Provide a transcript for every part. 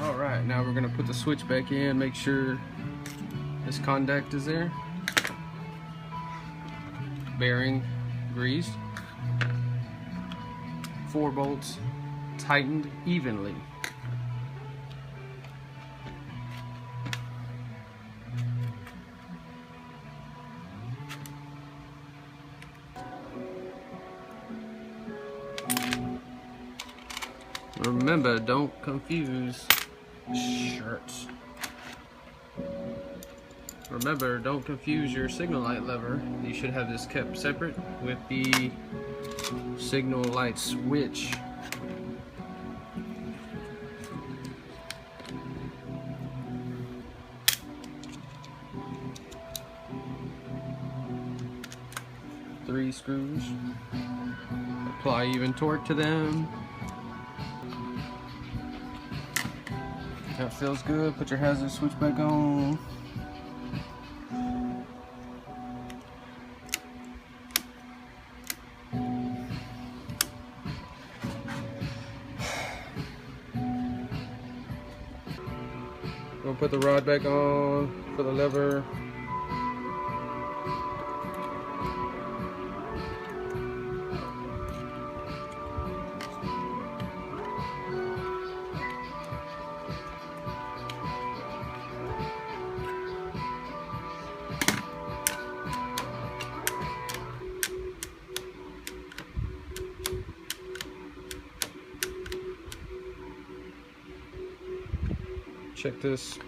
Alright, now we're going to put the switch back in, make sure this contact is there. Bearing greased. 4 bolts tightened evenly. Remember, don't confuse shirts. Remember, don't confuse your signal light lever. You should have this kept separate with the signal light switch. Three screws. Apply even torque to them. That feels good. Put your hazard switch back on. We'll put the rod back on for the lever. Check this.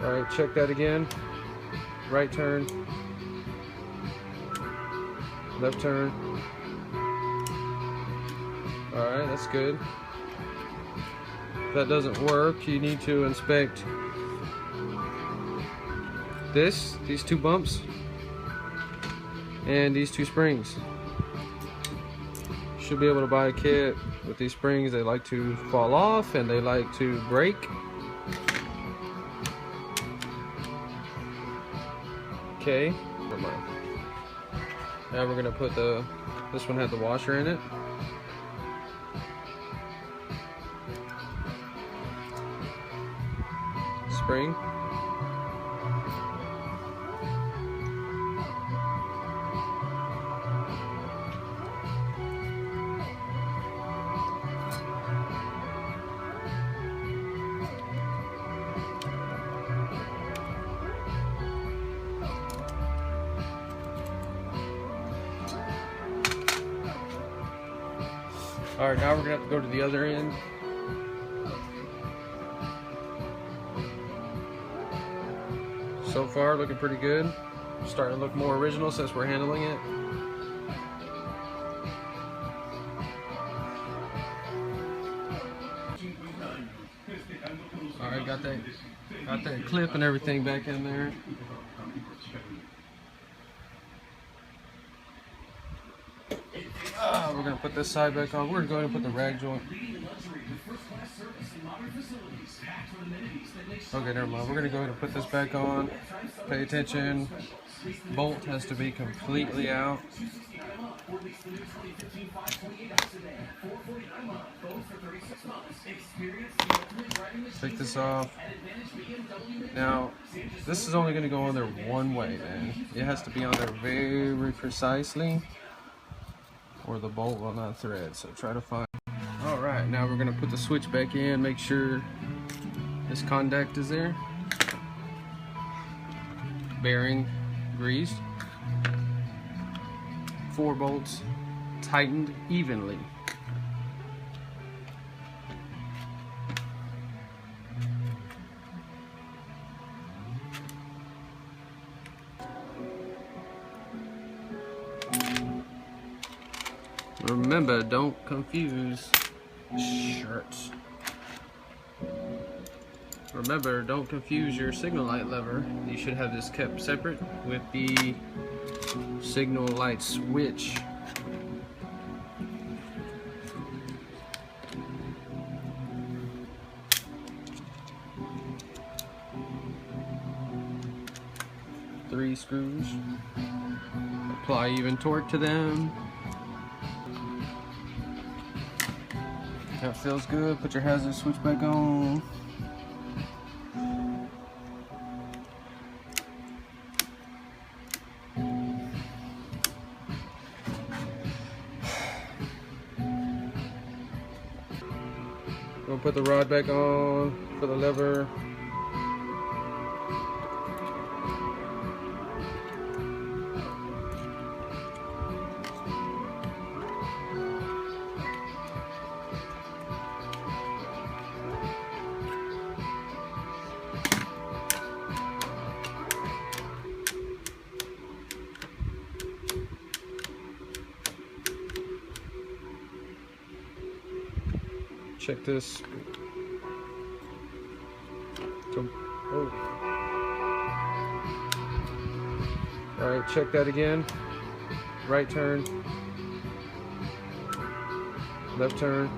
Alright, check that again. Right turn. Left turn. Alright, that's good. If that doesn't work, you need to inspect these 2 bumps, and these 2 springs. Should be able to buy a kit with these springs. They like to fall off and they like to break. Okay, never mind. Now we're gonna put this one had the washer in it. Spring. Alright, now we're going to have to go to the other end. So far, looking pretty good. Starting to look more original since we're handling it. Alright, got that clip and everything back in there. We're going to put this side back on. We're going to put the rag joint. Okay, never mind. We're going to go ahead and put this back on. Pay attention. Bolt has to be completely out. Take this off. Now, this is only going to go on there one way, man. It has to be on there very precisely, or the bolt will not thread. So try to find. Alright, now we're going to put the switch back in, make sure this contact is there. Bearing greased. 4 bolts tightened evenly. Remember, don't confuse shirts. Remember, don't confuse your signal light lever. You should have this kept separate with the signal light switch. Three screws. Apply even torque to them. That feels good. Put your hazard switch back on. We'll put the rod back on for the lever. Check this. Oh. All right, check that again. Right turn. Left turn.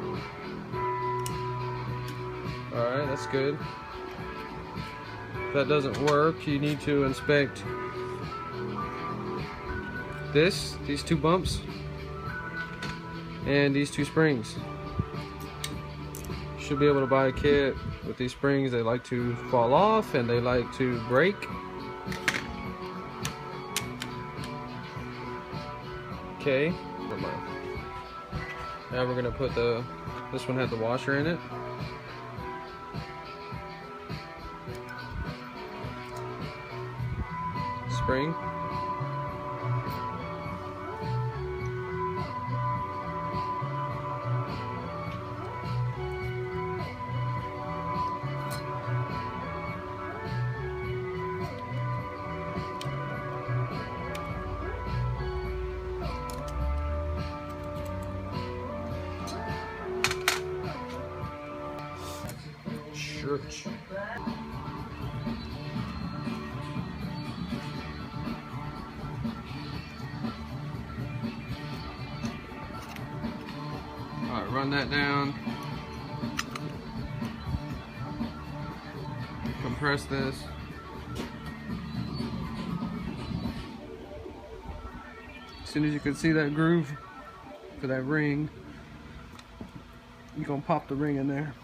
All right, that's good. If that doesn't work, you need to inspect these two bumps, and these two springs. Should be able to buy a kit with these springs. They like to fall off and they like to break. Okay, now we're gonna put this one had the washer in it. Spring. Church. Alright, run that down. Compress this. As soon as you can see that groove for that ring, you're gonna pop the ring in there.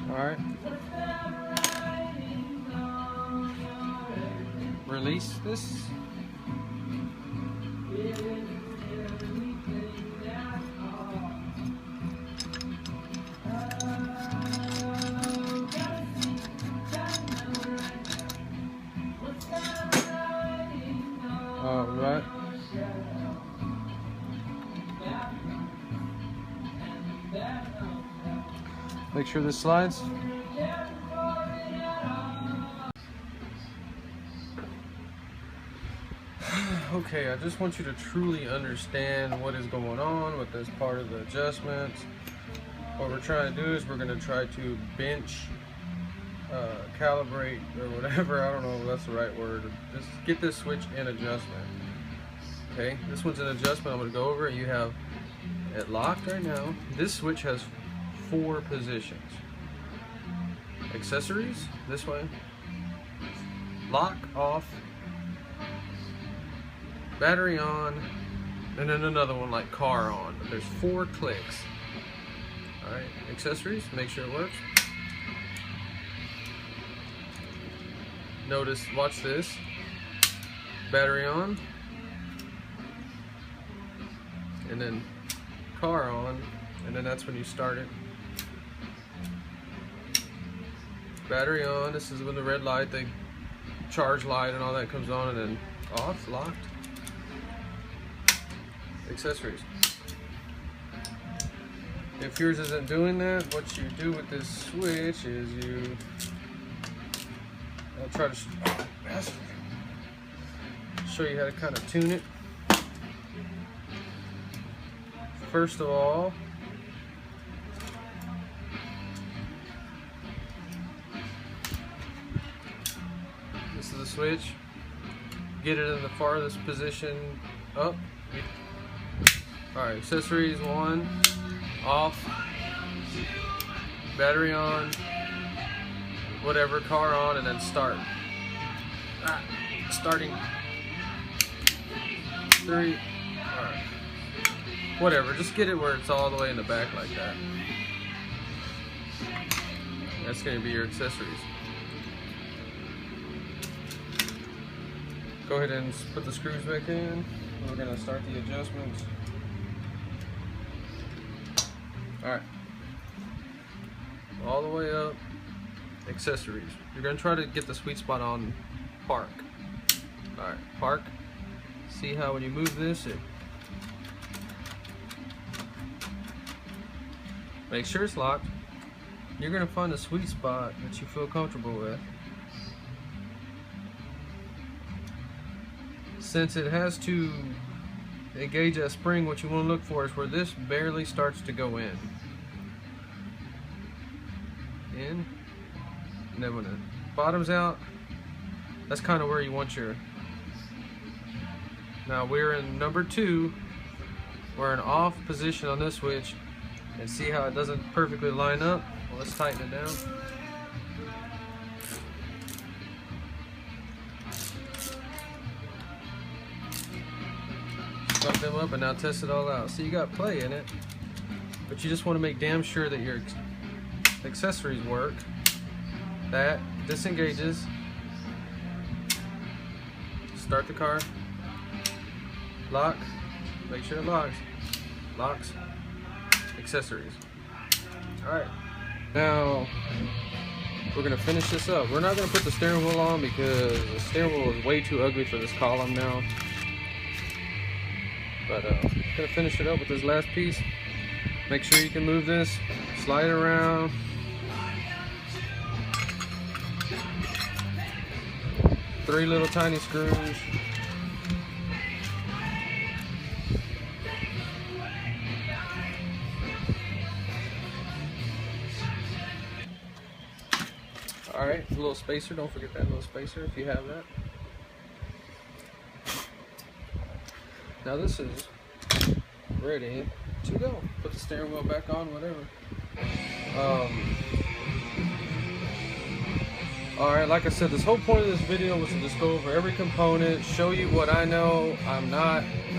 Alright. Release this. Alright. Make sure this slides. Okay, I just want you to truly understand what is going on with this part of the adjustments. What we're trying to do is we're going to try to bench, calibrate, or whatever. I don't know if that's the right word. Just get this switch in adjustment. Okay, this one's in adjustment. I'm going to go over it. You have it locked right now. This switch has 4 positions. Accessories, this way. Lock, off. Battery on. And then another one like car on. But there's 4 clicks. Alright, accessories, make sure it works. Notice, watch this. Battery on. And then car on. And then that's when you start it. Battery on, this is when the red light, the charge light and all that comes on, and then off, locked. Accessories. If yours isn't doing that, what you do with this switch is I'll try to show you how to kind of tune it. First of all, this is the switch. Get it in the farthest position up. Alright, accessories 1, off, battery on, whatever, car on, and then start. Starting. 3, alright. Whatever, just get it where it's all the way in the back like that. That's going to be your accessories. Go ahead and put the screws back in. We're going to start the adjustments. Alright. All the way up. Accessories. You're going to try to get the sweet spot on park. Alright, park. See how when you move this, it make sure it's locked. You're going to find a sweet spot that you feel comfortable with. Since it has to engage that spring, what you want to look for is where this barely starts to go in. And then when it bottoms out, that's kind of where you want your... Now we're in number 2. We're in off position on this switch. And see how it doesn't perfectly line up? Well, let's tighten it down. Start them up and now test it all out. So you got play in it, but you just want to make damn sure that your accessories work. That disengages. Start the car. Lock. Make sure it locks. Locks. Accessories. Alright. Now we're going to finish this up. We're not going to put the steering wheel on because the steering wheel is way too ugly for this column now. But I'm going to finish it up with this last piece. Make sure you can move this. Slide it around. Three little tiny screws. Alright, a little spacer, don't forget that little spacer if you have that. Now this is ready to go. Put the steering wheel back on, whatever. Alright, like I said, this whole point of this video was to just go over every component, show you what I know. I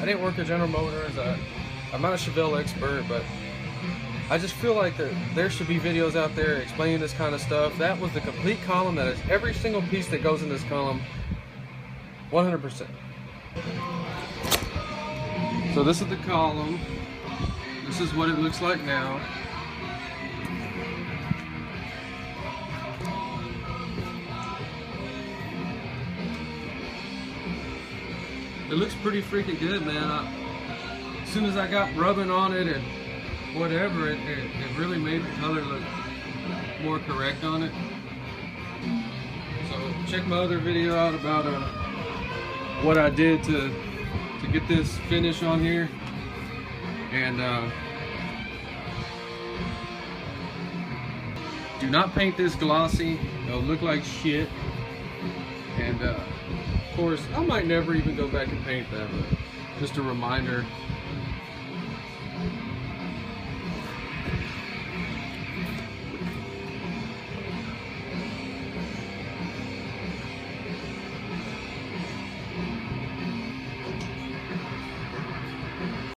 didn't work at General Motors, I'm not a Chevelle expert, but I just feel like there should be videos out there explaining this kind of stuff. That was the complete column. That is every single piece that goes in this column, 100%. So this is the column. This is what it looks like now. It looks pretty freaking good, man. As soon as I got rubbing on it and whatever, it really made the color look more correct on it. So check my other video out about what I did to get this finish on here. And do not paint this glossy. It'll look like shit. And of course, I might never even go back and paint that, but just a reminder.